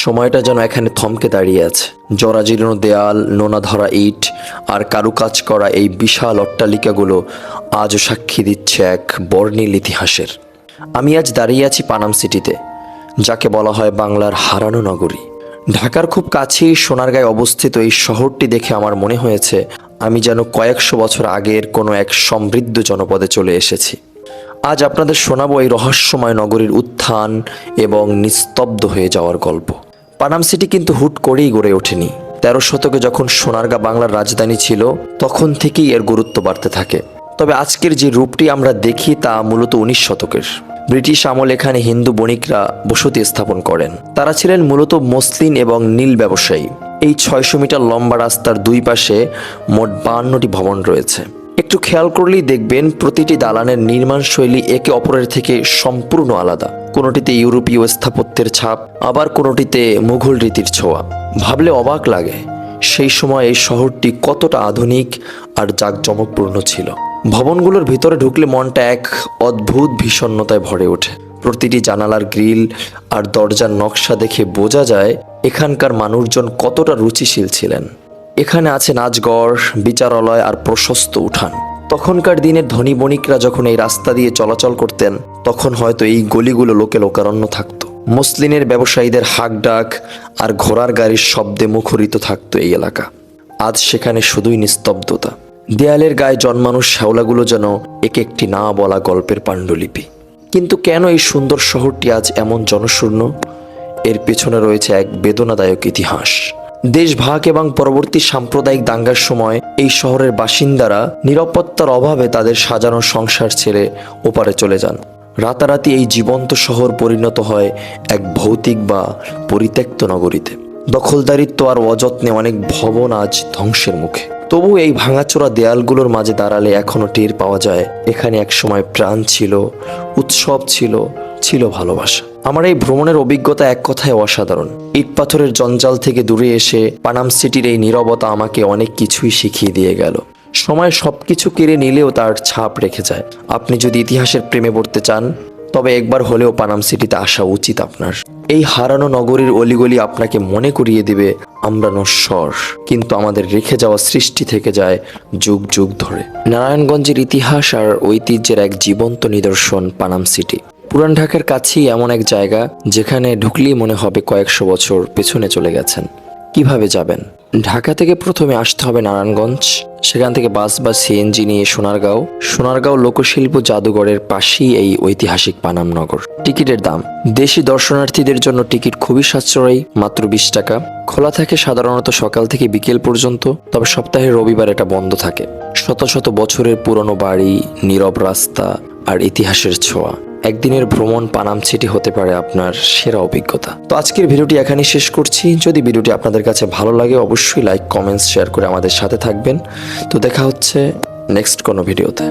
সময়টা যেন এখানে থমকে দাঁড়িয়ে আছে। জরাজীর্ণ দেয়াল, নোনা ধরা ইট আর কারুকাজ করা এই বিশাল অট্টালিকাগুলো আজও সাক্ষী দিচ্ছে এক বর্ণিল ইতিহাসের। আমি আজ দাঁড়িয়ে আছি পানাম সিটিতে, যাকে বলা হয় বাংলার হারানো নগরী। ঢাকার খুব কাছেই সোনারগাঁয়ে অবস্থিত এই শহরটি দেখে আমার মনে হয়েছে আমি যেন কয়েকশো বছর আগের কোনো এক সমৃদ্ধ জনপদে চলে এসেছি। আজ আপনাদের শোনাবো এই রহস্যময় নগরীর উত্থান এবং নিস্তব্ধ হয়ে যাওয়ার গল্প। পানাম সিটি কিন্তু হুট করেই গড়ে ওঠেনি। 13 শতকে যখন সোনারগাঁ বাংলার রাজধানী ছিল, তখন থেকেই এর গুরুত্ব বাড়তে থাকে। তবে আজকের যে রূপটি আমরা দেখি তা মূলত 19 শতকের। ব্রিটিশ আমল এখানে হিন্দু বণিকরা বসতি স্থাপন করেন। তারা ছিলেন মূলত মসলিন এবং নীল ব্যবসায়ী। এই 600 মিটার লম্বা রাস্তার দুই পাশে মোট 52টি ভবন রয়েছে। একটু খেয়াল করলেই দেখবেন প্রতিটি দালানের নির্মাণ শৈলী একে অপরের থেকে সম্পূর্ণ আলাদা। কোনোটিতে ইউরোপীয় স্থাপত্যের ছাপ, আবার কোনোটিতে মুঘল রীতির ছোঁয়া। ভাবলে অবাক লাগে সেই সময় এই শহরটি কতটা আধুনিক আর জাঁকজমকপূর্ণ ছিল। ভবনগুলোর ভিতরে ঢুকলে মনটা এক অদ্ভুত বিষণ্ণতায় ভরে ওঠে। প্রতিটি জানালার গ্রিল আর দরজার নকশা দেখে বোঝা যায় এখানকার মানুষজন কতটা রুচিশীল ছিলেন। এখানে আছে নাচঘর, বিচারালয় আর প্রশস্ত উঠান। তখনকার দিনের ধনী বণিকরা যখন এই রাস্তা দিয়ে চলাচল করতেন, তখন হয়তো এই গলিগুলো লোকে লোকারণ্য থাকতো। মসলিনের ব্যবসায়ীদের হাঁকডাক আর ঘোড়ার গাড়ির শব্দে মুখরিত থাকতো এই এলাকা। আজ সেখানে শুধুই নিস্তব্ধতা। দেয়ালের গায়ে জন্মানো শ্যাওলাগুলো যেন এক একটি না বলা গল্পের পাণ্ডুলিপি। কিন্তু কেন এই সুন্দর শহরটি আজ এমন জনশূন্য? এর পেছনে রয়েছে এক বেদনাদায়ক ইতিহাস। দেশ ভাগ এবং পরবর্তী সাম্প্রদায়িক দাঙ্গার সময় এই শহরের বাসিন্দারা নিরাপত্তার অভাবে তাদের সাজানো সংসার ছেড়ে ওপারে চলে যান। রাতারাতি এই জীবন্ত শহর পরিণত হয় এক ভৌতিক বা পরিত্যক্ত নগরীতে। দখলদারিত্ব আর অযত্নে অনেক ভবন আজ ধ্বংসের মুখে। তবু এই ভাঙাচোরা দেয়ালগুলোর মাঝে দাঁড়ালে এখনো টের পাওয়া যায় এখানে এক সময় প্রাণ ছিল, উৎসব ছিল, ছিল ভালোবাসা। আমার এই ভ্রমণের অভিজ্ঞতা এক কথায় অসাধারণ। ইট পাথরের জঞ্জাল থেকে দূরে এসে পানাম সিটির এই নীরবতা আমাকে অনেক কিছুই শিখিয়ে দিয়ে গেল। সময় সবকিছু কেড়ে নিলেও তার ছাপ রেখে যায়। আপনি যদি ইতিহাসের প্রেমে পড়তে চান, তবে একবার হলেও পানাম সিটিতে আসা উচিত আপনার। এই হারানো নগরীর অলিগলি আপনাকে মনে করিয়ে দিবে আমরা নশ্বর, কিন্তু আমাদের রেখে যাওয়া সৃষ্টি থেকে যায় যুগ যুগ ধরে। নারায়ণগঞ্জের ইতিহাস আর ঐতিহ্যের এক জীবন্ত নিদর্শন পানাম সিটি। পুরান ঢাকার কাছেই এমন এক জায়গা যেখানে ঢুকলেই মনে হবে কয়েকশো বছর পেছনে চলে গেছেন। কিভাবে যাবেন? ঢাকা থেকে প্রথমে আসতে হবে নারায়ণগঞ্জ, সেখান থেকে বাস বা সিএনজি নিয়ে সোনারগাঁও লোকশিল্প জাদুঘরের পাশেই এই ঐতিহাসিক পানাম নগর। টিকিটের দাম, দেশি দর্শনার্থীদের জন্য টিকিট খুবই সাশ্রয়ী, মাত্র 20 টাকা। খোলা থাকে সাধারণত সকাল থেকে বিকেল পর্যন্ত, তবে সপ্তাহের রবিবার এটা বন্ধ থাকে। শত শত বছরের পুরনো বাড়ি, নীরব রাস্তা আর ইতিহাসের ছোঁয়া। একদিনের ভ্রমণ পানাম সিটি হতে পারে আপনার সেরা অভিজ্ঞতা। তো আজকের ভিডিওটি এখানেই শেষ করছি। যদি ভিডিওটি আপনাদের কাছে ভালো লাগে অবশ্যই লাইক, কমেন্টস, শেয়ার করে আমাদের সাথে থাকবেন। তো দেখা হচ্ছে নেক্সট কোনো ভিডিওতে।